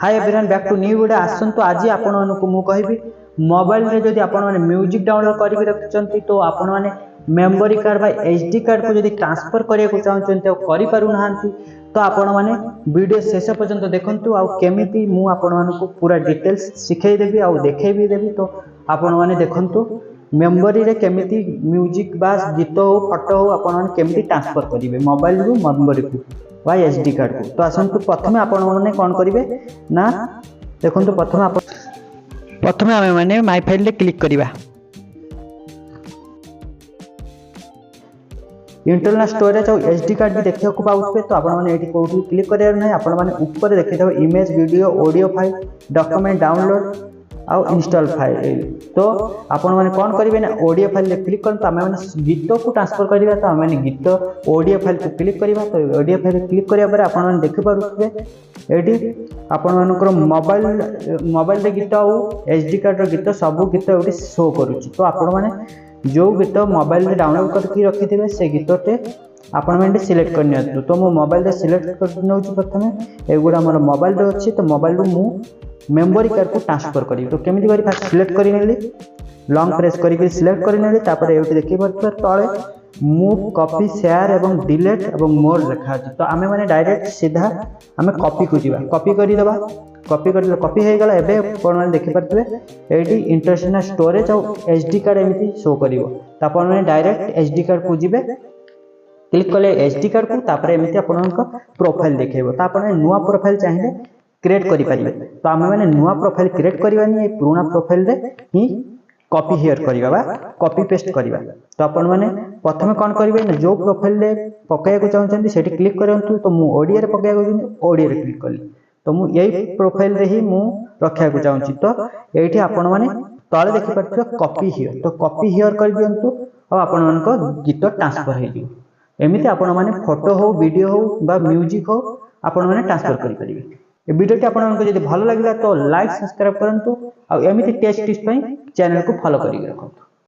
Hi everyone back to new video आसंतु आज आपण मानक मु कहबी मोबाइल रे जदि आपण माने म्यूजिक डाउनलोड करके रखचंती तो आपण माने मेमोरी कार्ड बा एचडी कार्ड को जदि ट्रांसफर करिया को चाहचंती तो करि पारु नाहंती तो आपण माने वीडियो शेष पर्यंत देखंतु आ केमिति मु आपण मानक पूरा डिटेल्स सिखै देबी आ देखै भी देबी तो आपण माने देखंतु मेमोरी रे केमिति म्यूजिक बा गीत हो फोटो हो आपण माने केमिति ट्रांसफर करिवे मोबाइल रु मेमोरी को बा एचडी कार्ड को। तो आसंतु प्रथमे आपण माने कोन करिवे ना देखंतु प्रथमे आमे माने माय फाइल रे क्लिक करिवा। इंटरनल स्टोरेज और एचडी कार्ड भी देखियो को पाउथबे तो आपण माने एठी कोठी क्लिक करियार नै आपण माने ऊपर देखिथबे image video audio file document download आउ इंस्टॉल फाइल। तो आपण माने कोन करिवे ना ऑडियो फाइल रे क्लिक करन तो आमे माने गीत को ट्रांसफर करिवा तो आमे माने गीत ऑडियो फाइल को क्लिक करिवा तो ऑडियो फाइल क्लिक करिया पर आपण माने देखि पारुथबे एठी आपण मानकर मोबाइल रे गीत आउ एचडी कार्ड रे गीत सब गीत एठी शो करूची। तो आपण माने जो गीत मोबाइल रे डाउनलोड करके रखिथिबे से गीतटे आपण माने सिलेक्ट करनियतु। तो मो मोबाइल रे सिलेक्ट कर नउची प्रथमे एगुडा हमर मोबाइल रे अछि तो मोबाइल रो मु मेमोरी कार्ड को ट्रांसफर करी तो केमिति करी फास्ट सिलेक्ट करी नेली लॉन्ग प्रेस करी सिलेक्ट करी नेली तापर एउटी देखि परत तळे मूव कॉपी शेयर एवं डिलीट एवं मोर लिखा अछि। तो आमे माने डायरेक्ट सीधा आमे कॉपी को जीवा कॉपी करी देबा कॉपी कर कॉपी हे गेला एबे कोन माने देखि परतबे एडी इंटरनल स्टोरेज और एचडी कार्ड एमिति शो करिवो त आपण माने डायरेक्ट एचडी कार्ड को जीबे क्लिक कले एचडी कार्ड को तापर एमिति आपनक प्रोफाइल देखेबो त आपण नुवा प्रोफाइल चाहिए क्रिएट करि परिबे। तो आमे माने नुवा प्रोफाइल क्रिएट करबानी ए पुराना प्रोफाइल रे ही कॉपी हियर करिबा बा कॉपी पेस्ट करिबा। तो आपण माने प्रथमे कोन करिवे ना जो प्रोफाइल रे पकाय को चाहउछन्ती सेठी क्लिक करंतु तो मु ओडिया रे पकाय को चाहउछन्ती ओडिया रे क्लिक कली तो मु एई प्रोफाइल रे ही मु रखिया को चाहउछि। तो एठी आपण माने तळे देखि परथिबो कॉपी हियर तो कॉपी हियर कर दियंतु आ आपण मानको गीत ट्रांसफर हे दियो एमिति आपण माने फोटो हो वीडियो हो बा म्यूजिक हो आपण माने ट्रांसफर करि परिबे। ए वीडियो टी आपन जदि भलो लागला तो लाइक सब्सक्राइब करंतु आ एमिति टेस्ट टिप्स पई चैनल को फॉलो करि रखंतु।